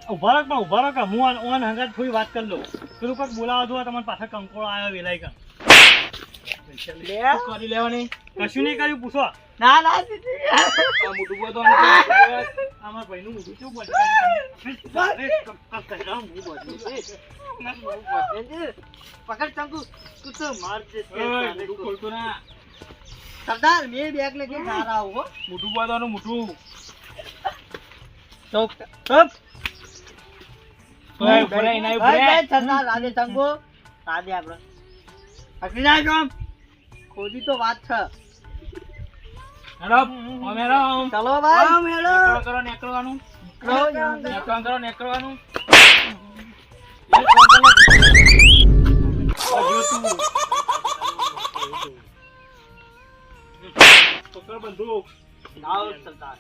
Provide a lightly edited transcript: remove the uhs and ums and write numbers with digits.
ઉભા રહો કે હું ઓન હંગાત થોડી વાત કરી લઉં. પેલું કોઈક બોલાવો તો તમને પાછા કંકોળો આવ્યો વેલાઈ કા કરી લેવાની કશું નહીં કર્યું પૂછો. ના મોટું બોલતો આમાં ભાઈનું મોટું શું બોલ પકડ ચંકુ તું તો માર દે ખોલતો ના સરદાર મેં બેગ લેકે સારા આવું હો મોટું બોલવાનું મોટું ચોક સરદાર રાધે ચંકુ રાધે આપણે અકલી ના કામ ખોદી તો વાત છે. હેલો ઓમેરો ચલો ભાઈ મેળો કરો નેકળવાનું નેકળવાનું બંદૂક લાવ સરદાર